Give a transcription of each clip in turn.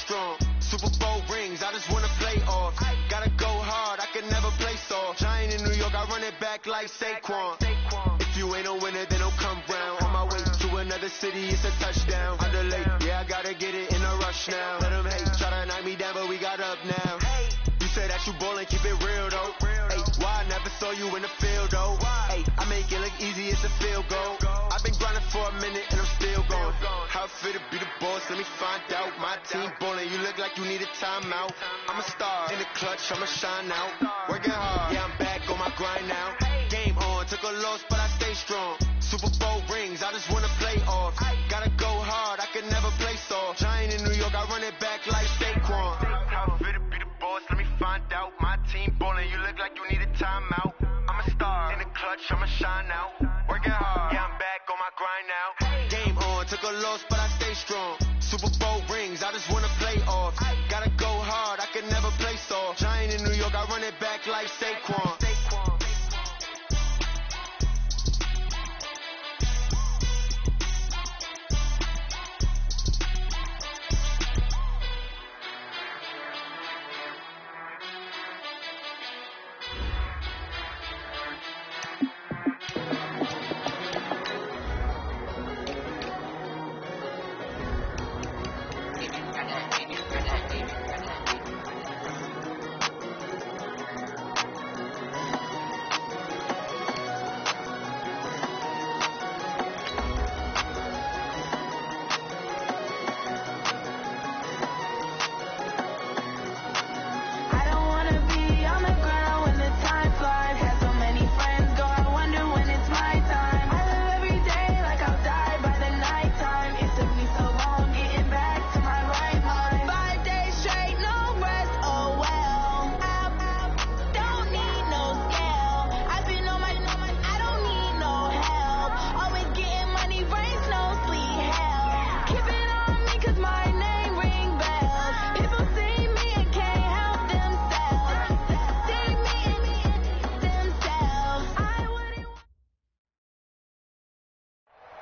strong. Super Bowl rings, I just wanna play off. Gotta go hard, I can never play soft. Giant in New York, I run it back like Saquon. If you ain't a winner, then don't come round. On my way to another city, it's a touchdown. Underlay, yeah, I gotta get it in a rush now. Let them hate, try to knock me down, but we got up now. You say that you ballin', keep it real though. Hey, why I never saw you in the field though? Hey, I make it look easy, it's a field goal. I've been grinding for a minute and I'm still going. How it feel to be the boss, let me find out. My team ballin', you look like you need a timeout. I'm a star in the clutch, I'ma shine out. Working hard, yeah, I'm back on my grind now. Game on, took a loss, but I stay strong. Super Bowl rings, I just wanna play off. Gotta go hard, I can never play soft. Giant in New York, I run it back like Saquon. How it feel to be the boss, let me find out. My team ballin', you look like you need a timeout. I'm a star in the clutch, I'ma shine out. Working hard, yeah, I'm back on my grind now. Game on, took a loss, but I stay strong. Super Bowl rings, I just wanna play off. Gotta go hard, I can never play soft. Giant in New York, I run it back like Saquon.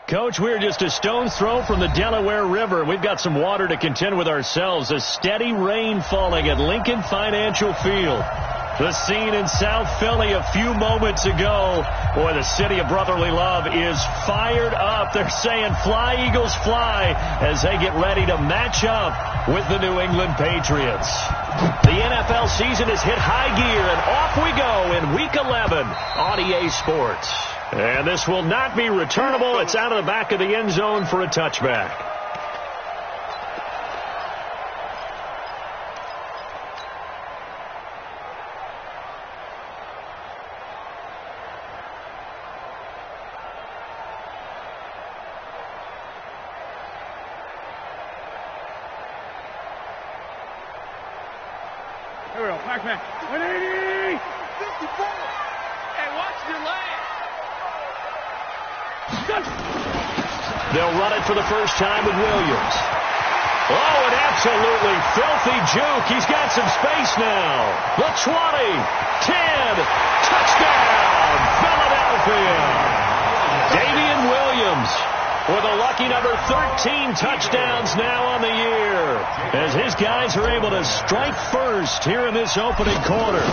Coach, we're just a stone's throw from the Delaware River. We've got some water to contend with ourselves. A steady rain falling at Lincoln Financial Field. The scene in South Philly a few moments ago. Boy, the city of brotherly love is fired up. They're saying fly, Eagles, fly, as they get ready to match up with the New England Patriots. The NFL season has hit high gear, and off we go in Week 11 on EA Sports. And this will not be returnable. It's out of the back of the end zone for a touchback. Here we go. Back. 180. 54. Hey, watch your leg. They'll run it for the first time with Williams. Oh, an absolutely filthy juke. He's got some space now. The 20, 10, touchdown, Philadelphia. Damian Williams with a lucky number 13 touchdowns now on the year, as his guys are able to strike first here in this opening quarter.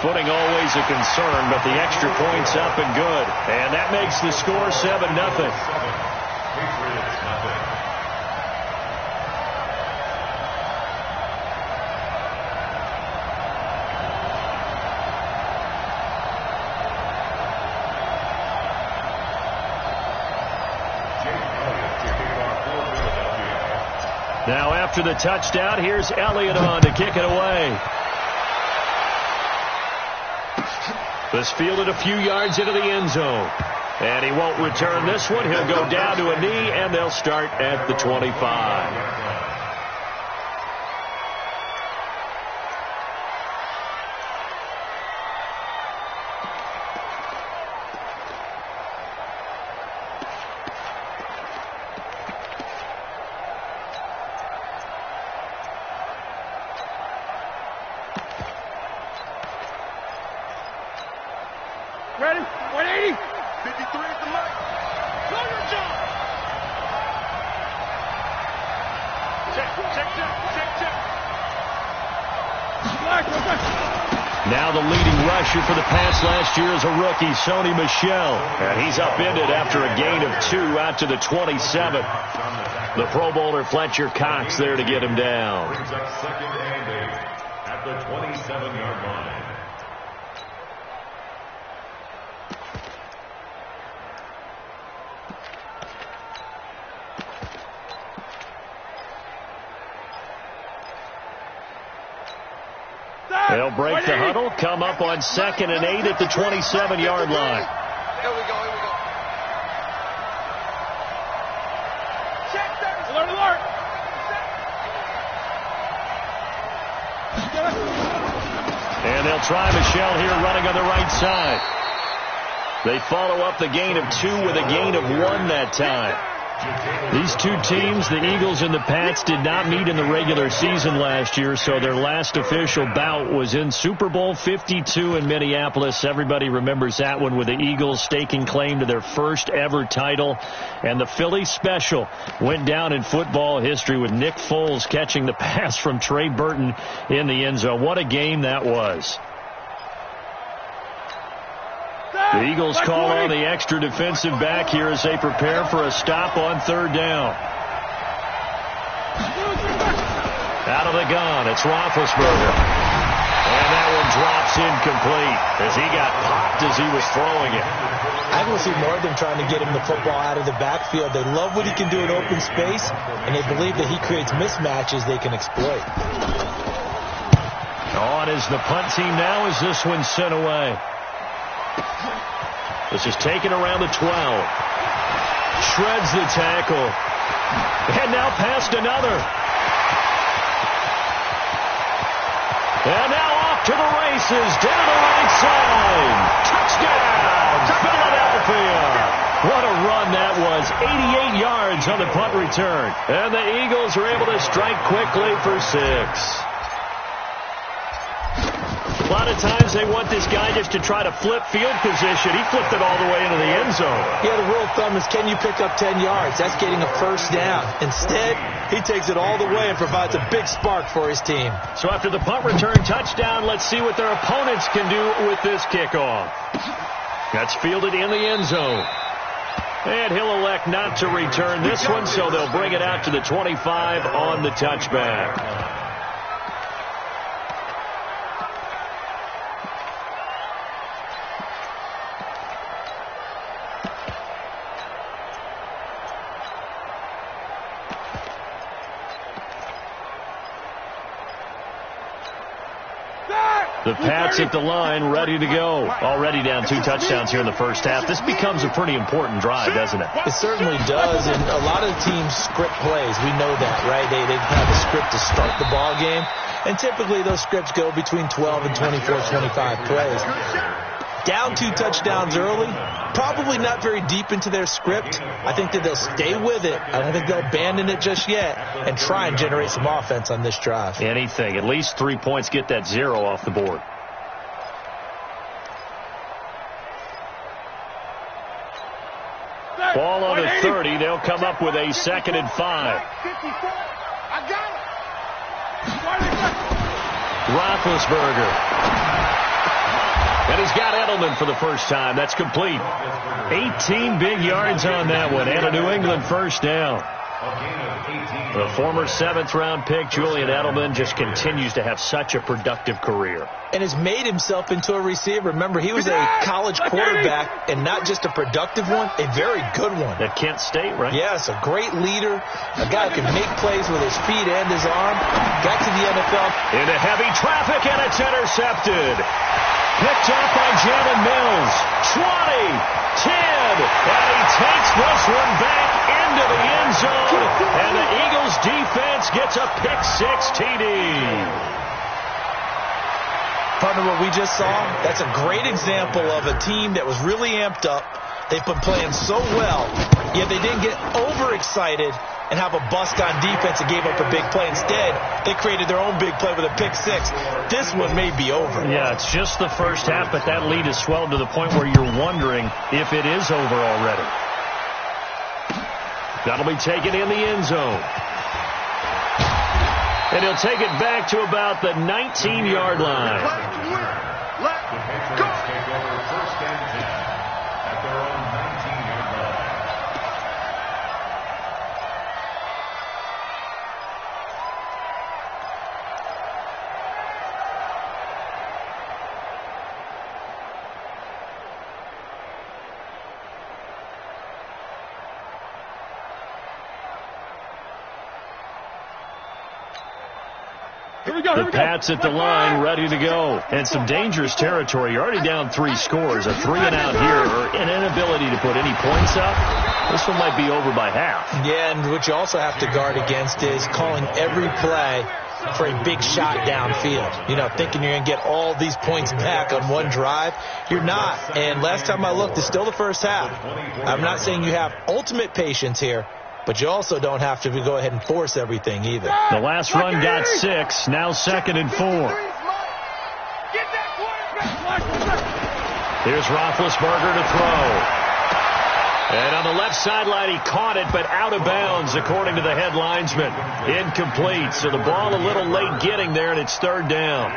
Footing always a concern, but the extra point's up and good. And that makes the score 7-0. Now after the touchdown, here's Elliott on to kick it away. This fielded a few yards into the end zone. And he won't return this one. He'll go down to a knee, and they'll start at the 25. Ready? 180. 53 at the mic. Go your job. Now the leading rusher for the Pats last year is a rookie, Sony Michel. And he's upended after a gain of 2 out to the 27. The Pro Bowler Fletcher Cox there to get him down. Brings up 2nd and 8 at the 27-yard line. They'll break the huddle, come up on 2nd and 8 at the 27-yard line. Here we go. Alert. And they'll try Michel here running on the right side. They follow up the gain of 2 with a gain of 1 that time. These two teams, the Eagles and the Pats, did not meet in the regular season last year, so their last official bout was in Super Bowl 52 in Minneapolis. Everybody remembers that one with the Eagles staking claim to their first ever title. And the Philly special went down in football history with Nick Foles catching the pass from Trey Burton in the end zone. What a game that was. The Eagles call on the extra defensive back here as they prepare for a stop on 3rd down. Out of the gun, it's Roethlisberger. And that one drops incomplete as he got popped as he was throwing it. I want to see more of them trying to get him the football out of the backfield. They love what he can do in open space, and they believe that he creates mismatches they can exploit. On is the punt team now as this one's sent away. This is taken around the 12. Shreds the tackle. And now past another. And now off to the races. Down the right side. Touchdown, Philadelphia. What a run that was. 88 yards on the punt return. And the Eagles are able to strike quickly for 6. A lot of times they want this guy just to try to flip field position. He flipped it all the way into the end zone. Yeah, the rule of thumb is, can you pick up 10 yards? That's getting a first down. Instead, he takes it all the way and provides a big spark for his team. So after the punt return touchdown, let's see what their opponents can do with this kickoff. That's fielded in the end zone. And he'll elect not to return this one, so they'll bring it out to the 25 on the touchback. The Pats at the line, ready to go. Already down 2 touchdowns here in the first half. This becomes a pretty important drive, doesn't it? It certainly does, and a lot of teams script plays. We know that, right? They have a script to start the ball game, and typically those scripts go between 12 and 24, 25 plays. Down 2 touchdowns early, probably not very deep into their script. I think that they'll stay with it. I don't think they'll abandon it just yet and try and generate some offense on this drive. Anything. At least 3 points, get that 0 off the board. Ball on the 30. They'll come up with a 2nd and 5. Roethlisberger. And he's got Edelman for the first time. That's complete. 18 big yards on that one. And a New England first down. The former 7th-round pick, Julian Edelman, just continues to have such a productive career. And has made himself into a receiver. Remember, he was a college quarterback, and not just a productive one, a very good one. At Kent State, right? Yes, a great leader, a guy who can make plays with his feet and his arm. Got to the NFL. Into heavy traffic, and it's intercepted. Picked off by Jalen Mills. 20, 10, and he takes this one back into the end zone, and the Eagles defense gets a pick-6 TD. Partner, what we just saw, that's a great example of a team that was really amped up. They've been playing so well, yet they didn't get overexcited and have a bust on defense and gave up a big play. Instead, they created their own big play with a pick-6. This one may be over. Yeah, it's just the first half, but that lead has swelled to the point where you're wondering if it is over already. That'll be taken in the end zone. And he'll take it back to about the 19-yard line. The Patriots take over 1st and 10 at their own 19-yard line. The Pats at the line, ready to go. And some dangerous territory. You're already down 3 scores. A 3-and-out here, or an inability to put any points up. This one might be over by half. Yeah, and what you also have to guard against is calling every play for a big shot downfield. You know, thinking you're going to get all these points back on one drive. You're not. And last time I looked, it's still the first half. I'm not saying you have ultimate patience here, but you also don't have to go ahead and force everything either. The last run got 6. Now 2nd and 4. Here's Roethlisberger to throw. And on the left sideline, he caught it, but out of bounds, according to the head linesman. Incomplete. So the ball a little late getting there, and it's 3rd down.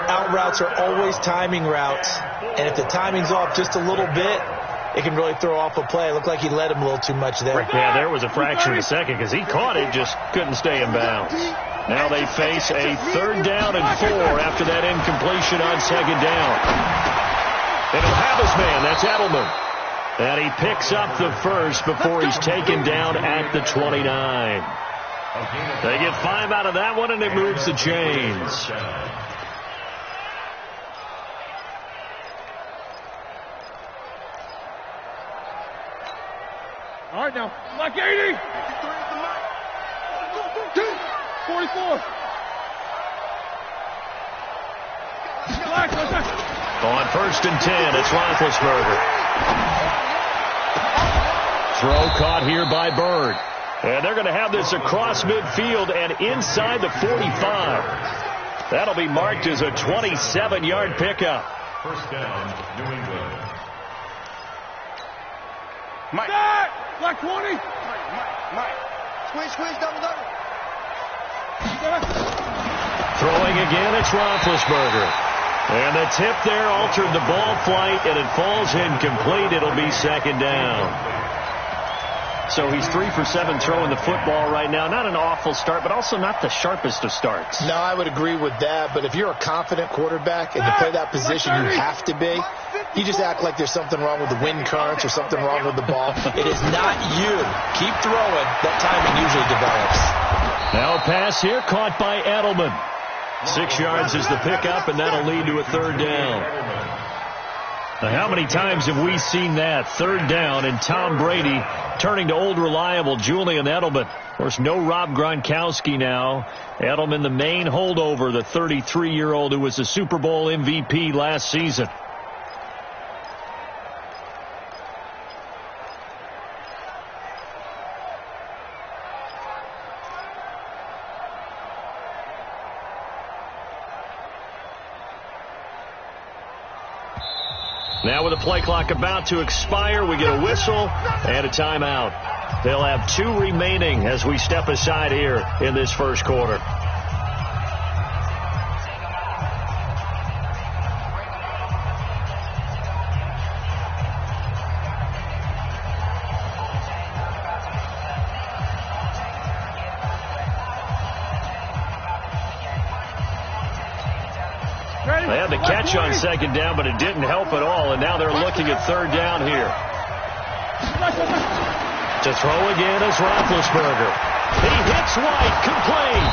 Out routes are always timing routes. And if the timing's off just a little bit, it can really throw off a play. It looked like he led him a little too much there. Yeah, there was a fraction of a second because he caught it, just couldn't stay in bounds. Now they face a 3rd down and 4 after that incompletion on 2nd down. And he'll have his man. That's Edelman. And he picks up the first before he's taken down at the 29. They get 5 out of that one, and it moves the chains. All right, now, Mike 80. 44. On 1st and 10, it's Roethlisberger. Throw caught here by Bird. And they're going to have this across midfield and inside the 45. That'll be marked as a 27-yard pickup. 1st down, New England. Mike. Black 20. Mike. Squeeze, double. Throwing again, it's Roethlisberger. And the tip there altered the ball flight, and it falls incomplete. It'll be 2nd down. So he's 3 for 7 throwing the football right now. Not an awful start, but also not the sharpest of starts. No, I would agree with that. But if you're a confident quarterback and to play that position, you have to be. You just act like there's something wrong with the wind currents or something wrong with the ball. It is not you. Keep throwing. That timing usually develops. Now a pass here caught by Edelman. 6 yards is the pickup, and that'll lead to a 3rd down. Now, how many times have we seen that? 3rd down, and Tom Brady turning to old reliable Julian Edelman. Of course, no Rob Gronkowski now. Edelman, the main holdover, the 33-year-old who was the Super Bowl MVP last season. Now with the play clock about to expire, we get a whistle and a timeout. They'll have 2 remaining as we step aside here in this 1st quarter. They had the catch on 2nd down, but it didn't help at all, and now they're looking at 3rd down here. To throw again is Roethlisberger. He hits White, complete.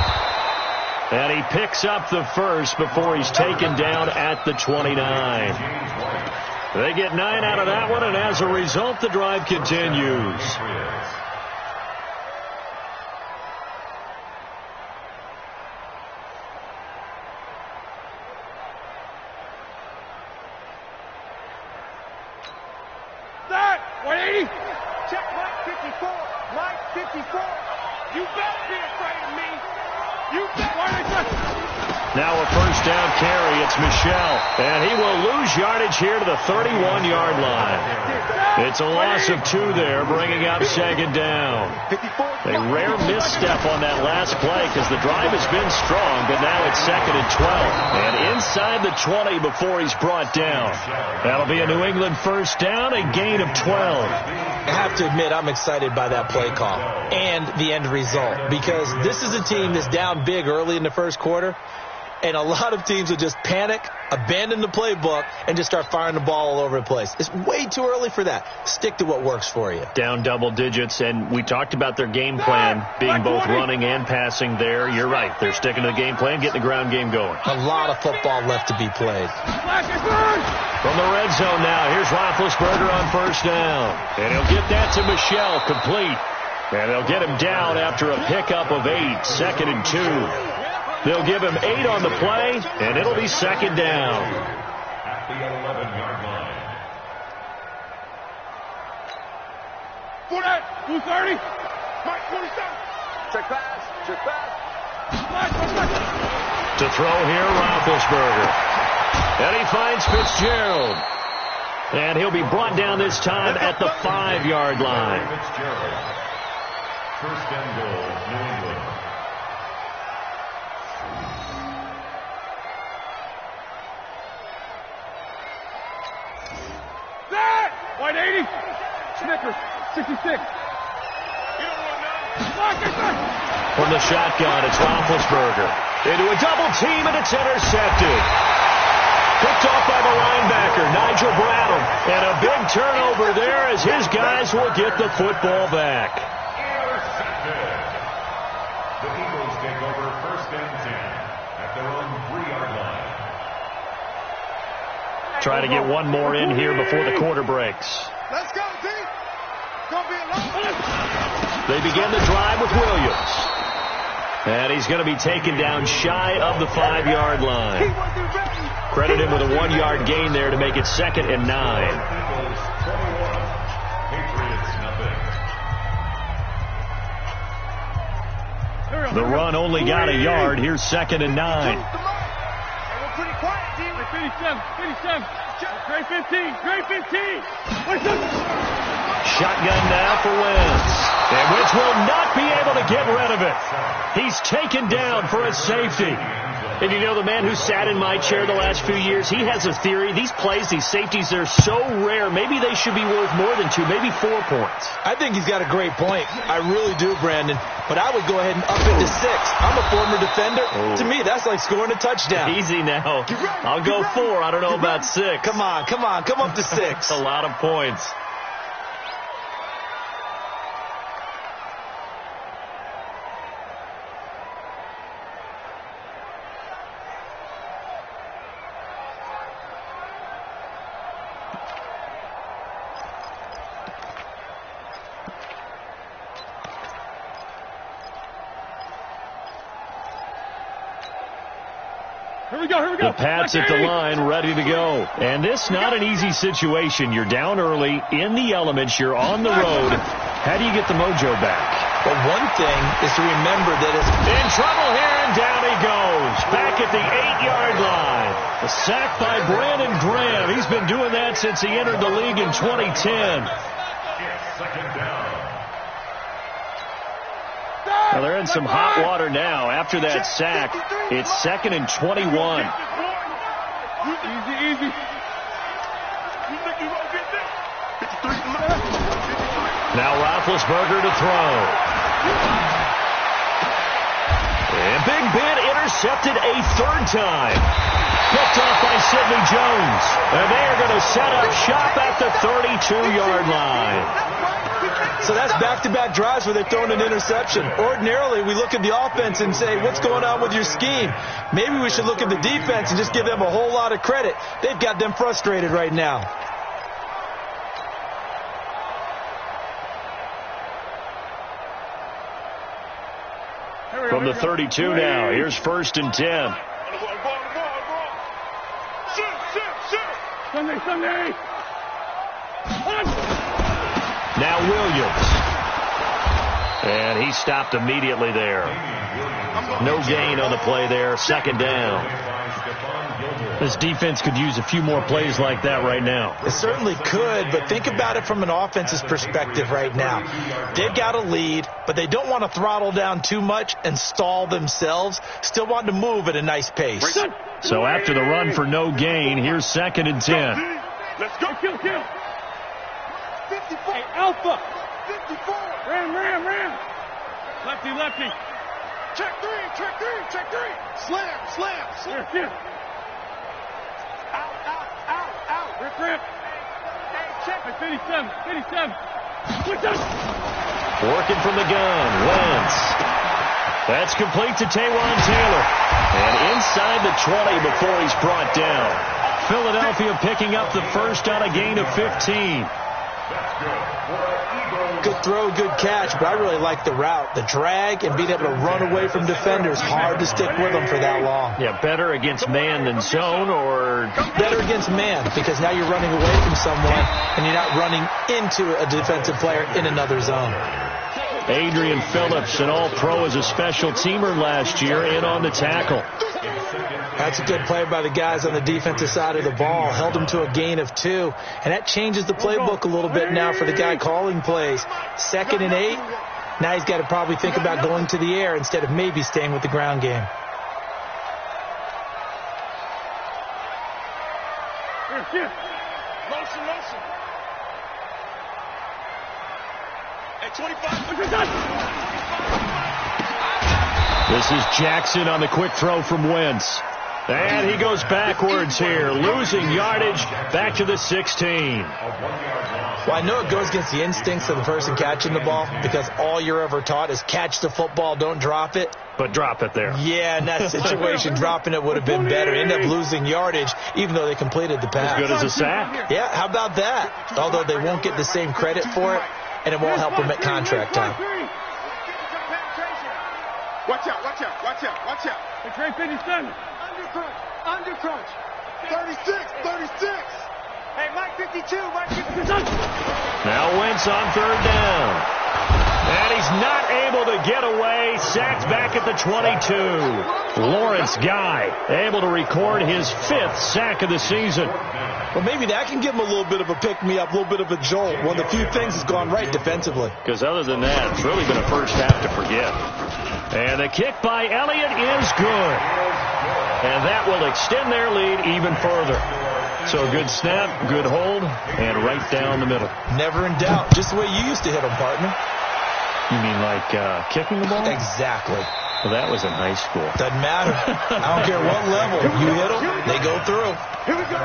And he picks up the first before he's taken down at the 29. They get 9 out of that one, and as a result, the drive continues. That 180. Check Mike 54. Mike 54. You better be afraid of me. You better. Now a first down carry. It's Michel. And he will lose yardage here to the 31-yard line. It's a loss of 2 there, bringing up second down. A rare misstep on that last play because the drive has been strong, but now it's second and 12. And inside the 20 before he's brought down. That'll be a New England first down, a gain of 12. I have to admit, I'm excited by that play call and the end result because this is a team that's down big early in the first quarter, and a lot of teams will just panic, abandon the playbook, and just start firing the ball all over the place. It's way too early for that. Stick to what works for you. Down double digits, and we talked about their game plan being both running and passing there. You're right. They're sticking to the game plan, getting the ground game going. A lot of football left to be played. From the red zone now, here's Roethlisberger on first down. And he'll get that to Michel, complete. And they'll get him down after a pickup of 8, second and 2. They'll give him 8 on the play, and it'll be second down. At the 11-yard line. 230. Mike 27. Check pass. Check pass. To throw here, Roethlisberger. And he finds Fitzgerald. And he'll be brought down this time at the 5-yard line. Fitzgerald. First and goal, New England. White 80. Snickers 66. From the shotgun, it's Roethlisberger. Into a double team, and it's intercepted. Picked off by the linebacker, Nigel Bradham. And a big turnover there as his guys will get the football back. Intercepted. The Eagles take over first and 10 at their own 3-yard line. Try to get one more in here before the quarter breaks. Let's go, D. Don't be alone. They begin the drive with Williams. And he's going to be taken down shy of the 5-yard line. Credit him with a 1-yard gain there to make it second and 9. Eagles 21, Patriots nothing. The run only got a yard. Here's second and 9. We're pretty quiet, D. 57. Great 15. Great 15. Shotgun now for Wentz. And Wentz will not be able to get rid of it. He's taken down for a safety. And you know, the man who sat in my chair the last few years, he has a theory. These plays, these safeties, they're so rare. Maybe they should be worth more than 2, maybe 4 points. I think he's got a great point. I really do, Brandon. But I would go ahead and up it to 6. I'm a former defender. Oh. To me, that's like scoring a touchdown. Easy now. I'll go 4. I don't know about 6. Come on. Come up to 6. That's a lot of points. Here we go. The Pats at the line, ready to go. And this not an easy situation. You're down early, in the elements, you're on the road. How do you get the mojo back? Well, one thing is to remember that it's in trouble here, and down he goes. Back at the 8-yard line. A sack by Brandon Graham. He's been doing that since he entered the league in 2010. It's second down. Well, they're in some hot water now. After that sack, it's second and 21. Easy. Now Roethlisberger to throw. And Big Ben intercepted a 3rd time. Picked off by Sidney Jones. And they are going to set up shop at the 32-yard line. So that's back-to-back drives where they've thrown an interception. Ordinarily, we look at the offense and say, what's going on with your scheme? Maybe we should look at the defense and just give them a whole lot of credit. They've got them frustrated right now. From the 32 now, here's first and 10. Sunday. Now Williams. And he stopped immediately there. No gain on the play there. Second down. This defense could use a few more plays like that right now. It certainly could, but think about it from an offense's perspective right now. They've got a lead, but they don't want to throttle down too much and stall themselves. Still want to move at a nice pace. So after the run for no gain, here's 2nd and 10. Let's go. Kill. 54. Hey, Alpha. 54. Ram. Lefty. Check three. Slam. Here. Out. Rip. Hey, check. 57. Working from the gun. Wentz. That's complete to Taywan Taylor. And inside the 20 before he's brought down. Philadelphia picking up the first on a gain of 15. Good throw, good catch, but I really like the route. The drag and being able to run away from defenders. Hard to stick with them for that long. Yeah, better against man than zone, or better against man, because now you're running away from someone and you're not running into a defensive player in another zone. Adrian Phillips, an all-pro as a special teamer last year, in on the tackle. That's a good play by the guys on the defensive side of the ball. Held him to a gain of 2. And that changes the playbook a little bit now for the guy calling plays. 2nd and 8. Now he's got to probably think about going to the air instead of maybe staying with the ground game. Motion. At 25. This is Jackson on the quick throw from Wentz. And he goes backwards here, losing yardage back to the 16. Well, I know it goes against the instincts of the person catching the ball, because all you're ever taught is catch the football, don't drop it. But drop it there. Yeah, in that situation, dropping it would have been better. End up losing yardage, even though they completed the pass. As good as a sack. Yeah, how about that? Although they won't get the same credit for it, and it won't help them at contract time. Watch out. The Trey 57. Under crunch. 36. Hey, Mike 52. Now Wentz on 3rd down. And he's not able to get away. Sacked back at the 22. Lawrence Guy able to record his 5th sack of the season. Well, maybe that can give him a little bit of a pick-me-up, a little bit of a jolt. One of the few things that's gone right defensively. Because other than that, it's really been a first half to forget. And the kick by Elliott is good. And that will extend their lead even further. So good snap, good hold, and right down the middle. Never in doubt. Just the way you used to hit them, partner. You mean like kicking the ball? Exactly. Well, that was in high school. Doesn't matter. I don't care what level. You hit them, they go through. Here we go.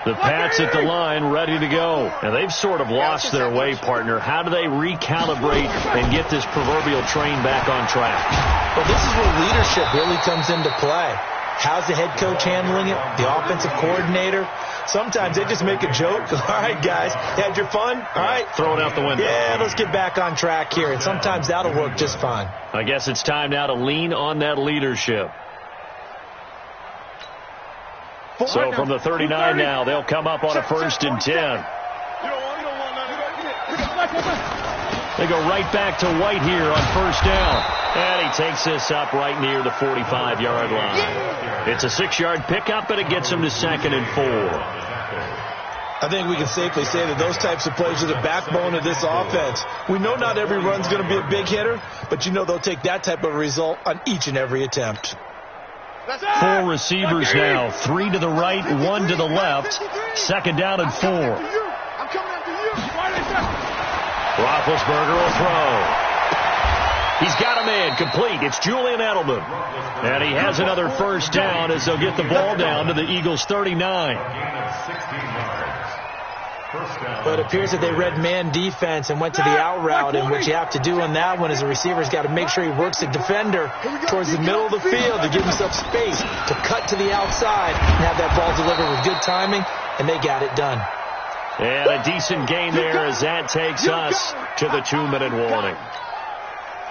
The Pats at the line, ready to go. And they've sort of lost their way, partner. How do they recalibrate and get this proverbial train back on track? Well, this is where leadership really comes into play. How's the head coach handling it? The offensive coordinator? Sometimes they just make a joke. All right, guys, you had your fun? All right. Throw it out the window. Yeah, let's get back on track here. And sometimes that'll work just fine. I guess it's time now to lean on that leadership. So from the 39 now, they'll come up on a 1st and 10. They go right back to White here on 1st down. And he takes this up right near the 45-yard line. It's a 6-yard pickup, but it gets him to 2nd and 4. I think we can safely say that those types of plays are the backbone of this offense. We know not every run's going to be a big hitter, but you know they'll take that type of result on each and every attempt. 4 receivers now, 3 to the right, 1 to the left. 2nd down and 4. Roethlisberger will throw. He's got him in, complete. It's Julian Edelman. And he has another 1st down as they'll get the ball down to the Eagles' 39. But it appears that they read man defense and went to the out route, and what you have to do on that one is the receiver's got to make sure he works the defender towards the middle of the field to give himself space to cut to the outside and have that ball delivered with good timing, and they got it done. And a decent gain there as that takes us to the 2-minute warning.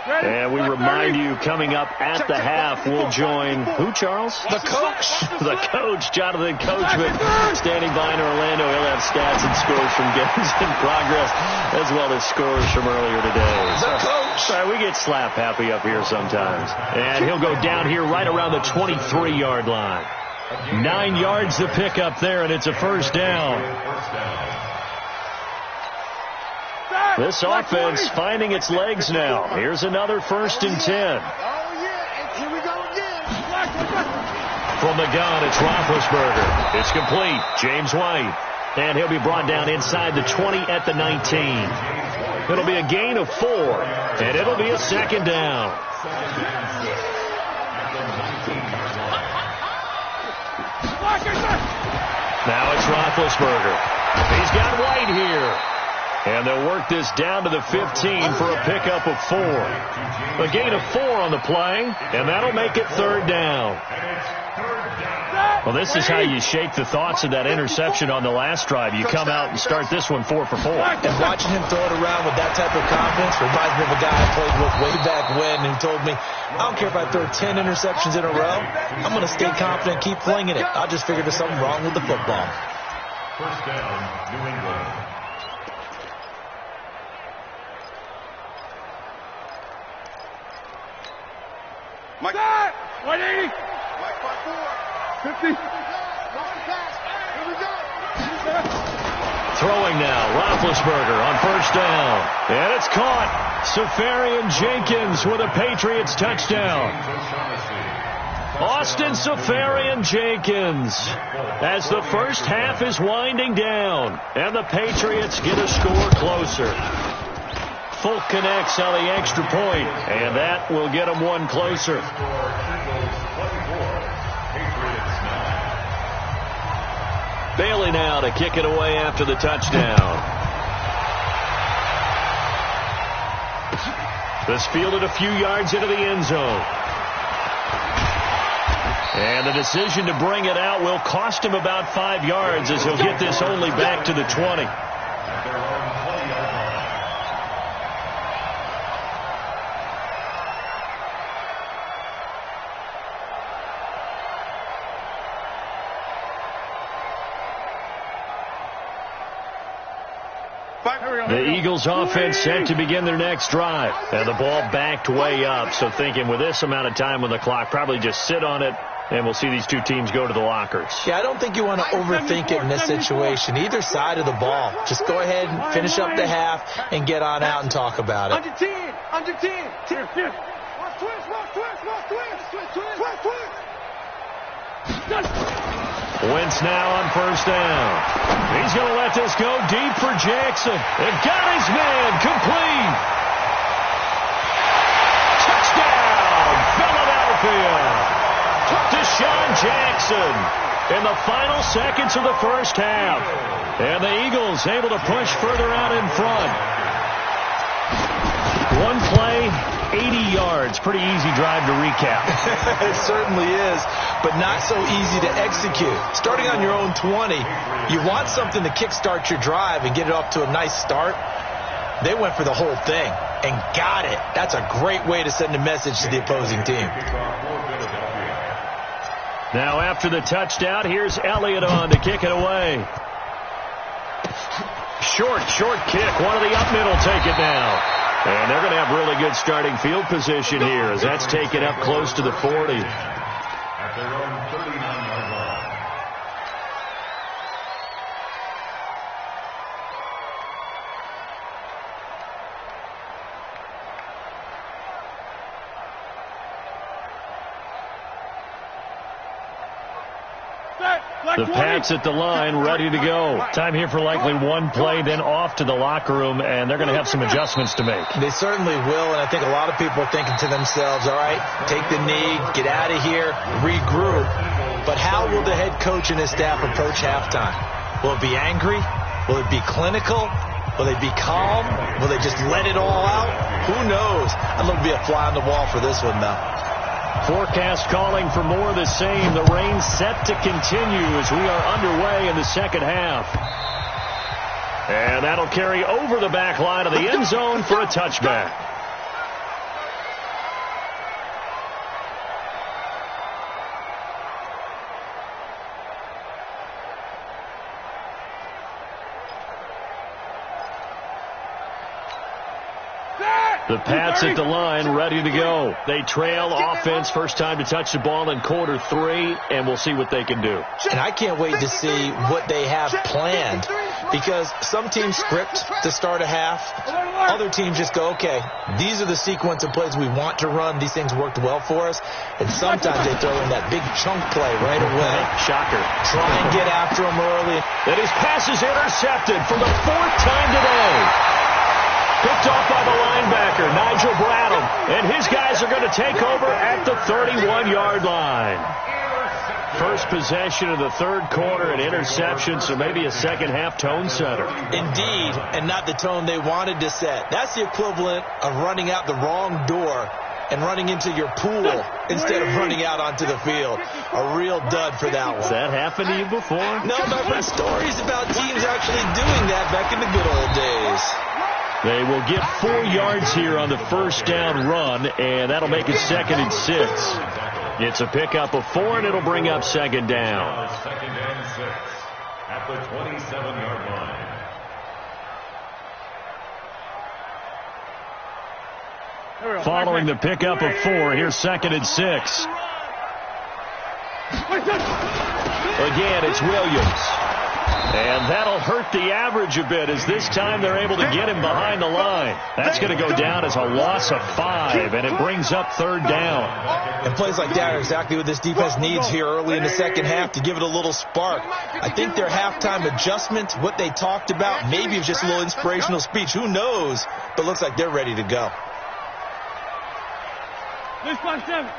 And we remind you, coming up at the half, we'll join who, Charles? The coach. The coach, Jonathan Coachman, standing by in Orlando. He'll have stats and scores from games in progress, as well as scores from earlier today. The coach. Sorry, we get slap happy up here sometimes. And he'll go down here right around the 23-yard line. 9 yards to pick up there, and it's a first down. This offense finding its legs now. Here's another 1st and 10. Here we go again. From the gun, it's Roethlisberger. It's complete. James White. And he'll be brought down inside the 20 at the 19. It'll be a gain of 4, and it'll be a 2nd down. Now it's Roethlisberger. He's got White here. And they'll work this down to the 15 for a pickup of 4. A gain of 4 on the play, and that'll make it 3rd down. Well, this is how you shake the thoughts of that interception on the last drive. You come out and start this one 4 for 4. And watching him throw it around with that type of confidence reminds me of a guy I played with way back when who told me, I don't care if I throw 10 interceptions in a row. I'm going to stay confident, keep flinging it. I just figured there's something wrong with the football. First down, New England. Mike. 180. Mike 5-4. 50. Here we go. Throwing now, Roethlisberger on 1st down. And it's caught. Safarian Jenkins with a Patriots touchdown. Austin Safarian Jenkins as the first half is winding down. And the Patriots get a score closer. Folk connects on the extra point, and that will get them one closer. Bailey now to kick it away after the touchdown. This fielded a few yards into the end zone. And the decision to bring it out will cost him about 5 yards as he'll get this only back to the 20. The Eagles offense set to begin their next drive. And the ball backed way up. So thinking with this amount of time on the clock, probably just sit on it, and we'll see these two teams go to the lockers. Yeah, I don't think you want to overthink it in this situation. Either side of the ball. Just go ahead and finish up the half and get on out and talk about it. Under 10. Under 10. Watch twist. Watch twist. Watch twist. Twist. Wentz now on 1st down. He's going to let this go deep for Jackson. They've got his man complete. Touchdown, Philadelphia. Deshaun Jackson in the final seconds of the first half. And the Eagles able to push further out in front. One play, 80 yards. Pretty easy drive to recap. It certainly is, but not so easy to execute. Starting on your own 20, you want something to kickstart your drive and get it off to a nice start. They went for the whole thing and got it. That's a great way to send a message to the opposing team. Now after the touchdown, here's Elliott on to kick it away. Short kick. One of the up middle take it now. And they're going to have really good starting field position here as that's taken up close to the 40. At their own 39-yard line. The Pats at the line, ready to go. Time here for likely one play, then off to the locker room, and they're going to have some adjustments to make. They certainly will, and I think a lot of people are thinking to themselves, all right, take the knee, get out of here, regroup. But how will the head coach and his staff approach halftime? Will it be angry? Will it be clinical? Will they be calm? Will they just let it all out? Who knows? I'd love to be a fly on the wall for this one, though. Forecast calling for more of the same. The rain set to continue as we are underway in the second half. And that'll carry over the back line of the end zone for a touchback. The Pats at the line, ready to go. They trail offense, first time to touch the ball in quarter 3, and we'll see what they can do. And I can't wait to see what they have planned, because some teams script to start a half. Other teams just go, okay, these are the sequence of plays we want to run. These things worked well for us. And sometimes they throw in that big chunk play right away. Shocker. Try and get after them early. And his pass is intercepted for the 4th time today. Picked off by the linebacker, Nigel Bradham. And his guys are going to take over at the 31-yard line. First possession of the third quarter, an interception, so maybe a second-half tone setter. Indeed, and not the tone they wanted to set. That's the equivalent of running out the wrong door and running into your pool instead of running out onto the field. A real dud for that one. Has that happened to you before? No, but I've read stories about teams actually doing that back in the good old days. They will get 4 yards here on the first down run, and that'll make it 2nd and 6. It's a pickup of 4, and it'll bring up 2nd down. 2nd and 6 at the 27-yard line. Following the pickup of 4, here's 2nd and 6. Again, it's Williams. And that'll hurt the average a bit, as this time they're able to get him behind the line. That's going to go down as a loss of 5, and it brings up 3rd down. And plays like that are exactly what this defense needs here early in the second half to give it a little spark. I think their halftime adjustment, what they talked about, maybe it was just a little inspirational speech. Who knows? But it looks like they're ready to go. This 5-7. No,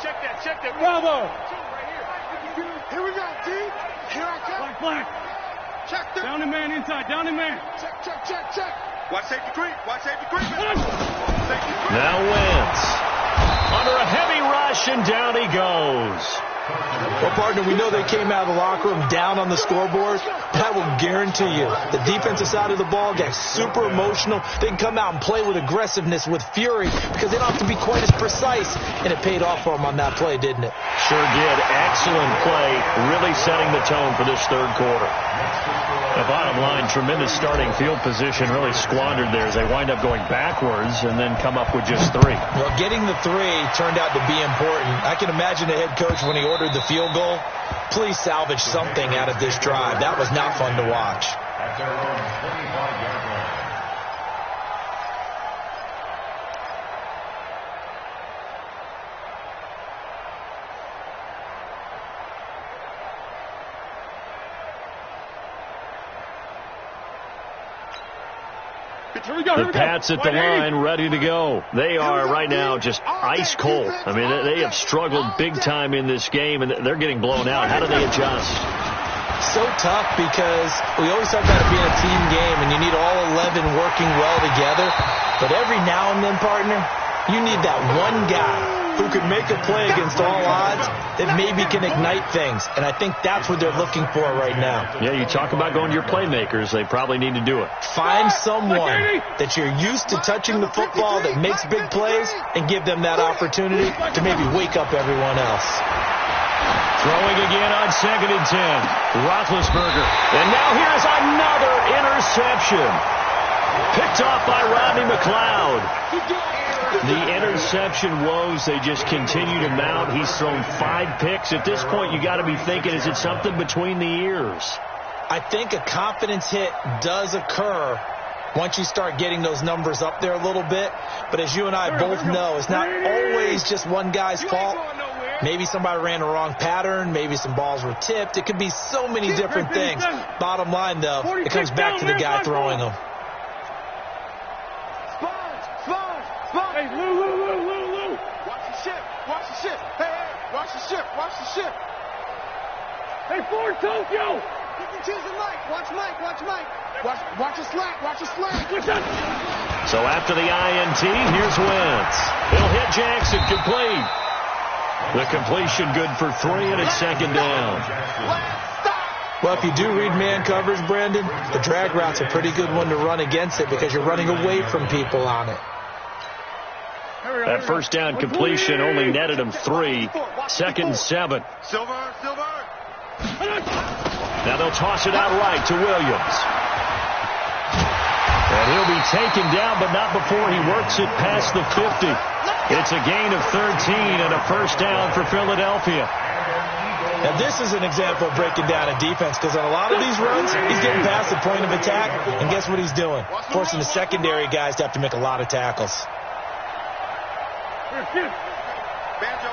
check that. Bravo. Here we go, D. Here I come. Black. Check them. Down the man inside. Down the man. Check. Watch safety creep. Safety creep. Now Wentz. Under a heavy rush, and down he goes. Well, partner, we know they came out of the locker room down on the scoreboard. That will guarantee you the defensive side of the ball got super emotional. They can come out and play with aggressiveness, with fury, because they don't have to be quite as precise. And it paid off for them on that play, didn't it? Sure did. Excellent play, really setting the tone for this third quarter. The bottom line, tremendous starting field position, really squandered there as they wind up going backwards and then come up with just 3. Well, getting the 3 turned out to be important. I can imagine the head coach when he ordered the field goal. Please salvage something out of this drive. That was not fun to watch. At their own 25-yard line. The Pats at the line, ready to go. They are right now just ice cold. I mean, they have struggled big time in this game, and they're getting blown out. How do they adjust? So tough, because we always talk about it being a team game, and you need all 11 working well together. But every now and then, partner, you need that one guy who can make a play against all odds that maybe can ignite things. And I think that's what they're looking for right now. Yeah, you talk about going to your playmakers. They probably need to do it. Find someone that you're used to touching the football that makes big plays and give them that opportunity to maybe wake up everyone else. Throwing again on 2nd and 10. Roethlisberger. And now here's another interception. Picked off by Rodney McLeod. The interception woes, they just continue to mount. He's thrown 5 picks. At this point, you got to be thinking, is it something between the ears? I think a confidence hit does occur once you start getting those numbers up there a little bit. But as you and I both know, it's not always just one guy's fault. Maybe somebody ran a wrong pattern. Maybe some balls were tipped. It could be so many different things. Bottom line, though, it comes back to the guy throwing them. Hey, Lou. Watch the ship. Hey, watch the ship. Hey, Ford Tokyo. Watch the slack. So after the INT, here's Wentz. He'll hit Jackson complete. The completion good for 3, and it's second down. Well, if you do read man coverage, Brandon, the drag route's a pretty good one to run against it because you're running away from people on it. That first down completion only netted him 3. Second and 7. Silver. Now they'll toss it out right to Williams. And he'll be taken down, but not before he works it past the 50. It's a gain of 13 and a first down for Philadelphia. Now this is an example of breaking down a defense because on a lot of these runs, he's getting past the point of attack, and guess what he's doing? Forcing the secondary guys to have to make a lot of tackles. Banjo.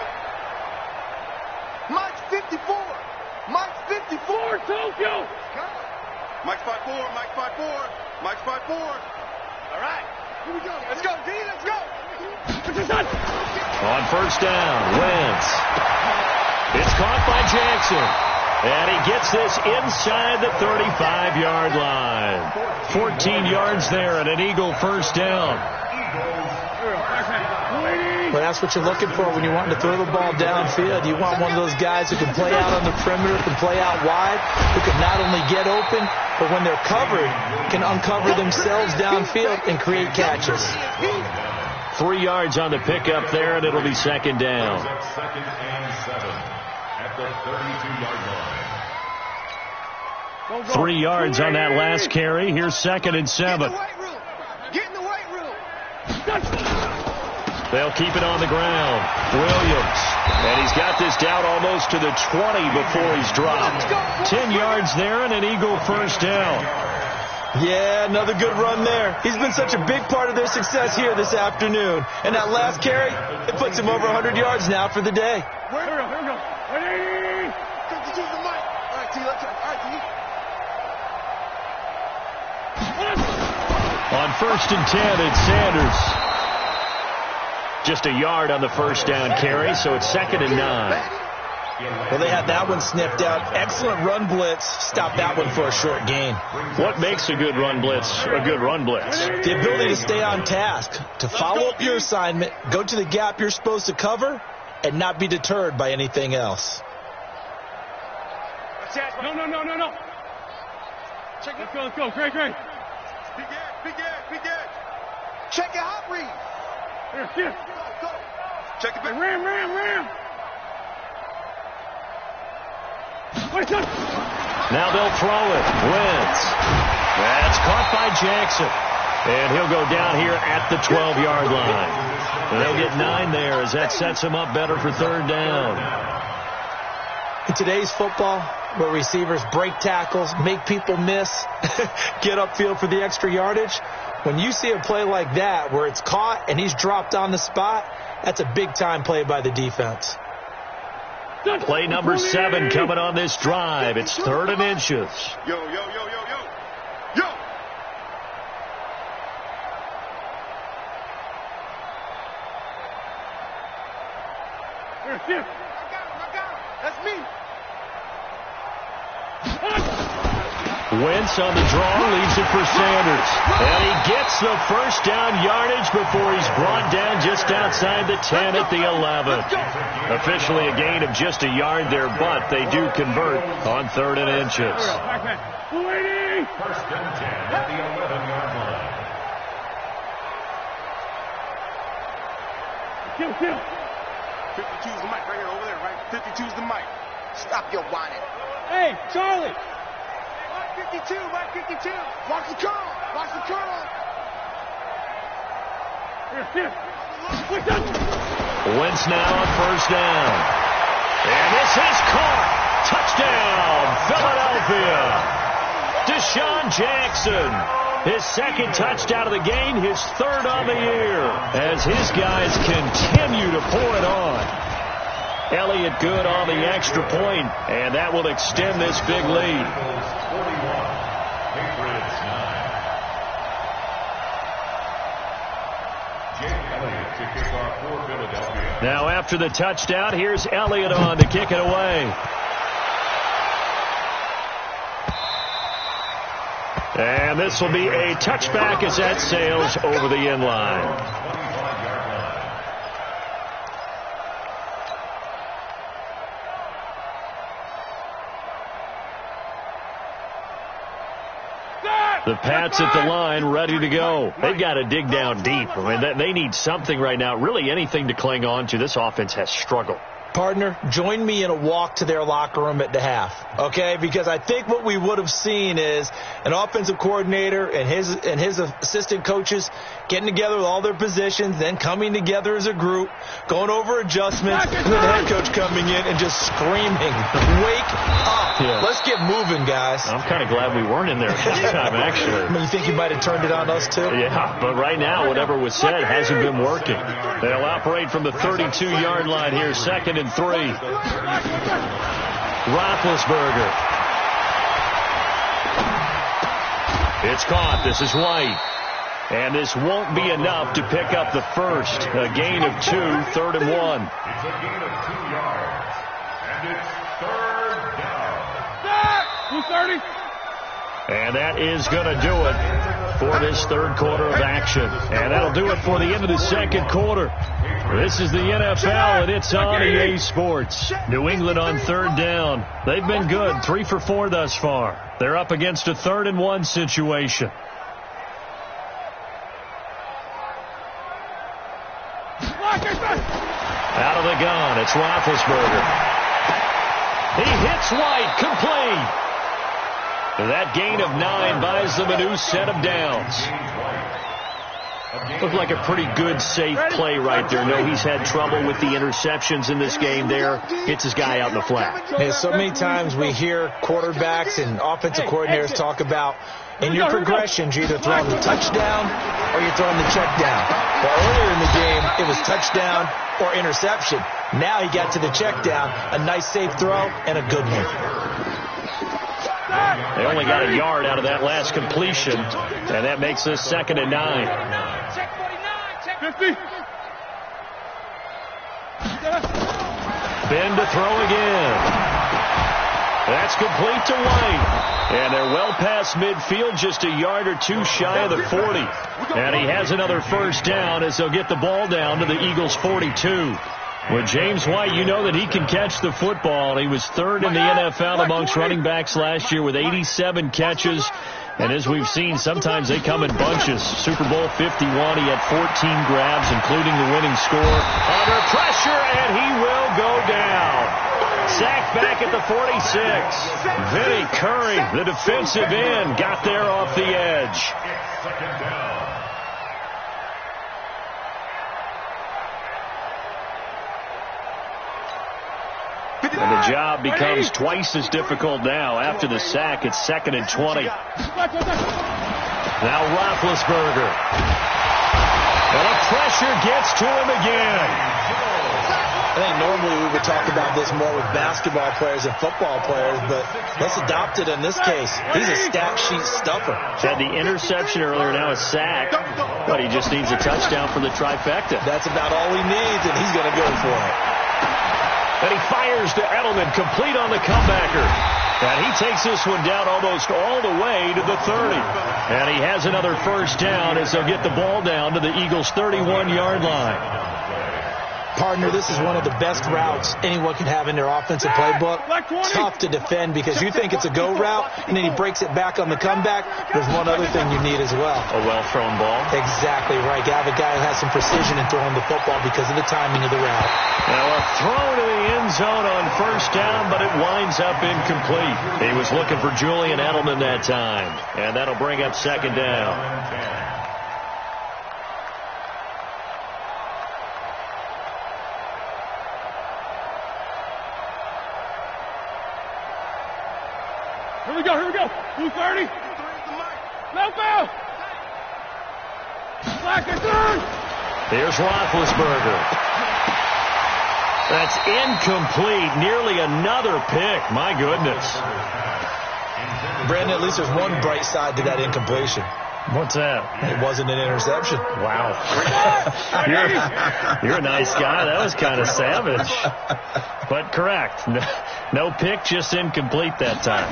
Mike's 54. Tokyo. Mike's 5'4". Mike's 5'4". All right. Here we go. Let's go, D. Let's go. On first down, Wentz. It's caught by Jackson. And he gets this inside the 35-yard line. 14 yards there and an Eagle first down. Well, that's what you're looking for when you're wanting to throw the ball downfield. You want one of those guys who can play out on the perimeter, can play out wide, who can not only get open, but when they're covered, can uncover themselves downfield and create catches. 3 yards on the pickup there, and it'll be second down. Second and 7 at the 32-yard line. 3 yards on that last carry. Here's second and 7. Get in the weight room. They'll keep it on the ground. Williams. And he's got this down almost to the 20 before he's dropped. 10 yards there and an Eagle first down. Yeah, another good run there. He's been such a big part of their success here this afternoon. And that last carry, it puts him over 100 yards now for the day. Here we go. 180. Choose the mic. All right, T. Let's go. All right, T. On first and 10, it's Sanders. Just a yard on the first down carry, so it's second and 9. Well, they had that one sniffed out. Excellent run blitz. Stop that one for a short gain. What makes a good run blitz a good run blitz? The ability to stay on task, to follow up your assignment, go to the gap you're supposed to cover, and not be deterred by anything else. No. Let's go. Great. Big edge. Check your hot read. Here. Go. Check it back. Ram. Now they'll throw it. Wentz. That's caught by Jackson. And he'll go down here at the 12-yard line. And they'll get 9 there as that sets him up better for third down. In today's football, where receivers break tackles, make people miss, get upfield for the extra yardage, when you see a play like that where it's caught and he's dropped on the spot, that's a big-time play by the defense. Play number 7 coming on this drive. It's 3rd and inches. Yo. Here. I got him. That's me. Wentz on the draw, leaves it for Sanders. And he gets the first down yardage before he's brought down just outside the 10 at the 11. Officially a gain of just a yard there, but they do convert on 3rd and inches. First and 10 at the 11-yard line. Kill. 52's the mic right here, over there, right? 52's the mic. Stop your whining. Hey, Charlie. 52. Watch the curl. Here. Wentz now on first down. And this is caught. Touchdown, Philadelphia. Deshaun Jackson. His second touchdown of the game, his 3rd on the year. As his guys continue to pour it on. Elliott good on the extra point, and that will extend this big lead. Patriots 9. Jake Elliott to kick off for Philadelphia. Now after the touchdown, here's Elliott on to kick it away. And this will be a touchback as that sails over the end line. The Pats at the line, ready to go. They've got to dig down deep. I mean, they need something right now, really anything to cling on to. This offense has struggled. Partner, join me in a walk to their locker room at the half, okay? Because I think what we would have seen is an offensive coordinator and his assistant coaches getting together with all their positions, then coming together as a group, going over adjustments, and then the head coach coming in and just screaming, "Wake up! Yeah. Let's get moving, guys." I'm kind of glad we weren't in there this time, actually. I mean, you think you might have turned it on us too? Yeah, but right now, whatever was said hasn't been working. They'll operate from the 32-yard line here, 2nd and 3. Roethlisberger. It's caught. This is White. And this won't be enough to pick up the first. A gain of 2, 3rd and 1. It's a gain of 2 yards. And it's 3rd down. 230. And that is going to do it for this third quarter of action. And that'll do it for the end of the second quarter. This is the NFL, and it's on EA Sports. New England on 3rd down. They've been good, 3 for 4 thus far. They're up against a 3rd and 1 situation. Out of the gun, it's Roethlisberger. He hits White, complete. That gain of 9 buys them a new set of downs. Looked like a pretty good, safe play right there. No, he's had trouble with the interceptions in this game there. Hits his guy out in the flat. Yeah, so many times we hear quarterbacks and offensive coordinators talk about in your progressions, you're either throwing the touchdown or you're throwing the check down. Well, earlier in the game, it was touchdown or interception. Now he got to the check down, a nice safe throw, and a good one. They only got a yard out of that last completion, and that makes this 2nd and 9. 50. Ben to throw again. That's complete to White. And they're well past midfield, just a yard or 2 shy of the 40. And he has another first down as they'll get the ball down to the Eagles' 42. With James White, you know that he can catch the football. He was 3rd in the NFL amongst running backs last year with 87 catches. And as we've seen, sometimes they come in bunches. Super Bowl 51, he had 14 grabs, including the winning score. Under pressure, and he will go down. Sacked back at the 46. Vinny Curry, the defensive end, got there off the edge. It's 2nd down. And the job becomes twice as difficult now. After the sack, it's 2nd and 20. Now Roethlisberger. And the pressure gets to him again. I think normally we would talk about this more with basketball players and football players, but let's adopt it in this case. He's a stat sheet stuffer. Had the interception earlier, now a sack, but he just needs a touchdown for the trifecta. That's about all he needs, and he's going to go for it. And he fires to Edelman, complete on the comebacker. And he takes this one down almost all the way to the 30. And he has another first down as they'll get the ball down to the Eagles' 31-yard line. Partner, this is one of the best routes anyone can have in their offensive playbook. Tough to defend because you think it's a go route, and then he breaks it back on the comeback. There's one other thing you need as well. A well-thrown ball. Exactly right. You have a guy who has some precision in throwing the football because of the timing of the route. Now a throw to the end zone on first down, but it winds up incomplete. He was looking for Julian Edelman that time, and that'll bring up 2nd down. Here we go, 230. No foul. Black is third. Here's Roethlisberger. That's incomplete. Nearly another pick. My goodness. Brandon, at least there's one bright side to that incompletion. What's that? It wasn't an interception. Wow. You're a nice guy. That was kind of savage. But correct. No pick, just incomplete that time.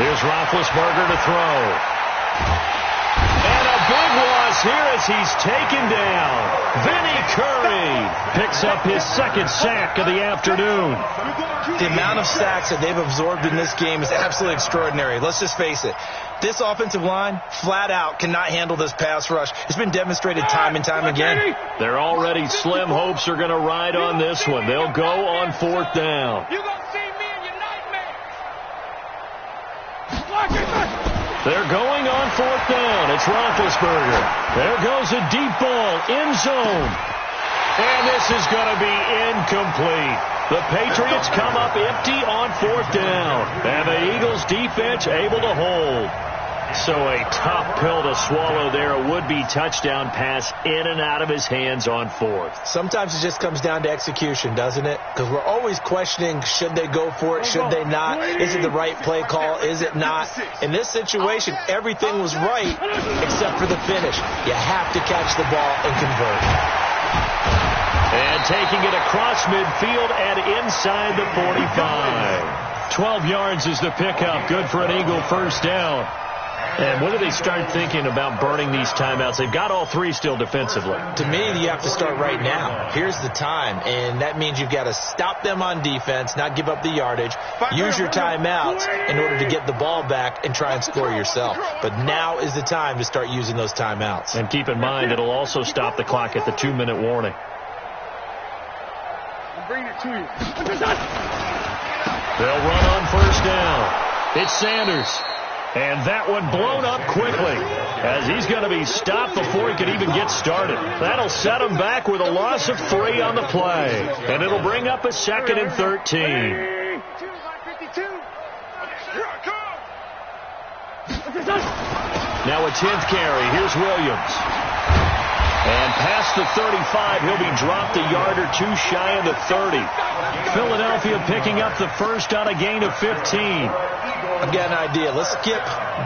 Here's Roethlisberger to throw. And a big loss here as he's taken down. Vinny Curry picks up his second sack of the afternoon. The amount of sacks that they've absorbed in this game is absolutely extraordinary. Let's just face it. This offensive line, flat out, cannot handle this pass rush. It's been demonstrated time and time again. Their already slim hopes are going to ride on this one. They'll go on fourth down. You're going to see me in your nightmare. They're going on fourth down. It's Roethlisberger. There goes a deep ball, end zone. And this is going to be incomplete. The Patriots come up empty on fourth down. And the Eagles defense able to hold. So a tough pill to swallow there. A would-be touchdown pass in and out of his hands on fourth. Sometimes it just comes down to execution, doesn't it? Because we're always questioning, should they go for it? Should they not? Is it the right play call? Is it not? In this situation, everything was right except for the finish. You have to catch the ball and convert. And taking it across midfield and inside the 45. 12 yards is the pickup. Good for an Eagle first down. And when do they start thinking about burning these timeouts? They've got all three still defensively. To me, you have to start right now. Here's the time, and that means you've got to stop them on defense, not give up the yardage, use your timeouts in order to get the ball back and try and score yourself. But now is the time to start using those timeouts. And keep in mind, it'll also stop the clock at the 2-minute warning. I'm bringing it to you. They'll run on first down. It's Sanders. And that one blown up quickly as he's going to be stopped before he can even get started. That'll set him back with a loss of 3 on the play. And it'll bring up a 2nd and 13. Now a 10th carry. Here's Williams. And past the 35, he'll be dropped a yard or two shy of the 30. Philadelphia picking up the first on a gain of 15. I've got an idea. Let's skip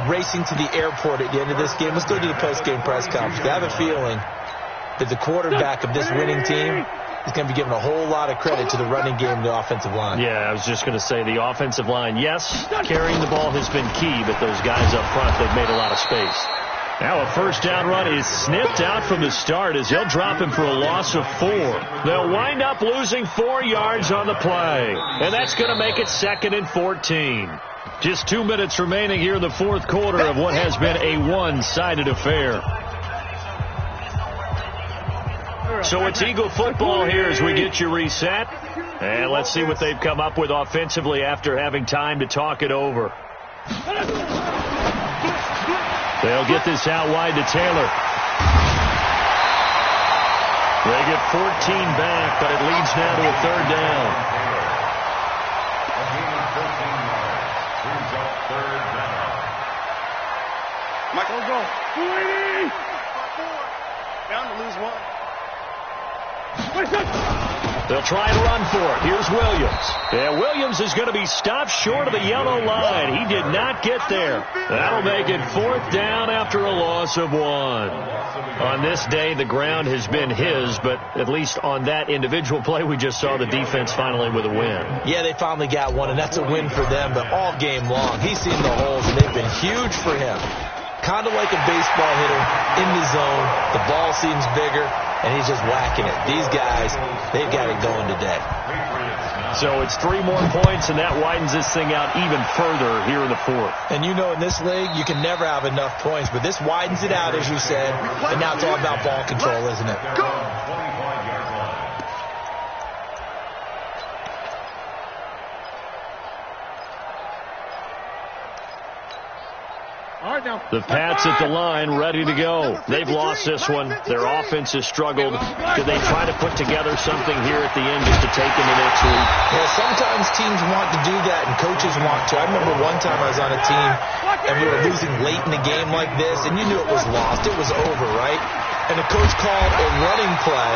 racing to the airport at the end of this game. Let's go to the post-game press conference. I have a feeling that the quarterback of this winning team is going to be given a whole lot of credit to the running game and the offensive line. Yeah, I was just going to say the offensive line, yes, carrying the ball has been key, but those guys up front, they've made a lot of space. Now a first down run is snipped out from the start as they'll drop him for a loss of 4. They'll wind up losing 4 yards on the play. And that's going to make it 2nd and 14. Just 2 minutes remaining here in the fourth quarter of what has been a one-sided affair. So it's Eagle football here as we get you reset. And let's see what they've come up with offensively after having time to talk it over. They'll get this out wide to Taylor. They get 14 back, but it leads now to a 3rd down. Michael, go. 280. Down to lose 1. They'll try and run for it. Here's Williams. Yeah, Williams is going to be stopped short of the yellow line. He did not get there. That'll make it 4th down after a loss of 1. On this day, the ground has been his, but at least on that individual play, we just saw the defense finally with a win. Yeah, they finally got one, and that's a win for them, but all game long, he's seen the holes, and they've been huge for him. Kind of like a baseball hitter in the zone. The ball seems bigger, and he's just whacking it. These guys, they've got it going today. So it's 3 more points, and that widens this thing out even further here in the 4th. And you know in this league, you can never have enough points, but this widens it out, as you said, and now it's all about ball control, isn't it? Go! The Pats at the line, ready to go. They've lost this one. Their offense has struggled. Could they try to put together something here at the end just to take into next week? Yeah, sometimes teams want to do that, and coaches want to. I remember one time I was on a team, and we were losing late in a game like this, and you knew it was lost. It was over, right? And the coach called a running play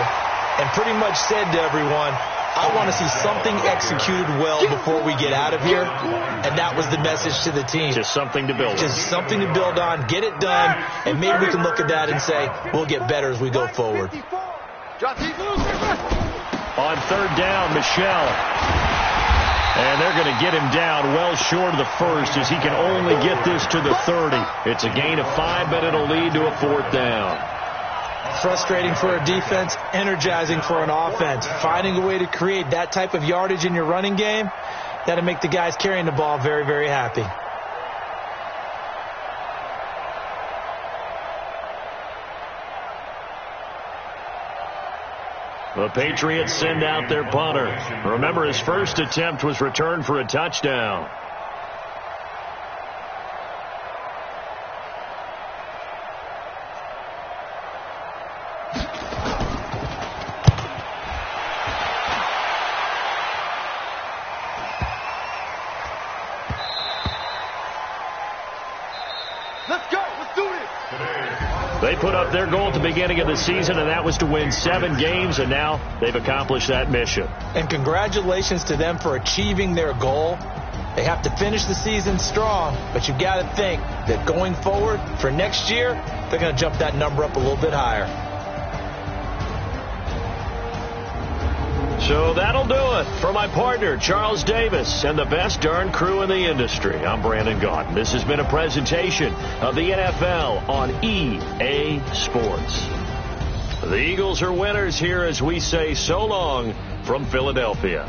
and pretty much said to everyone, I want to see something executed well before we get out of here. And that was the message to the team. Just something to build on. Just something to build on. Get it done. And maybe we can look at that and say, we'll get better as we go forward. On 3rd down, Michelle. And they're going to get him down well short of the first as he can only get this to the 30. It's a gain of 5, but it'll lead to a 4th down. Frustrating for a defense, energizing for an offense. Finding a way to create that type of yardage in your running game, that'll make the guys carrying the ball very, very happy. The Patriots send out their punter. Remember, his first attempt was returned for a touchdown. Let's go. Let's do this. They put up their goal at the beginning of the season, and that was to win 7 games, and now they've accomplished that mission. And congratulations to them for achieving their goal. They have to finish the season strong, but you got to think that going forward for next year, they're going to jump that number up a little bit higher. So that'll do it. For my partner, Charles Davis, and the best darn crew in the industry, I'm Brandon Gaudin. This has been a presentation of the NFL on EA Sports. The Eagles are winners here as we say so long from Philadelphia.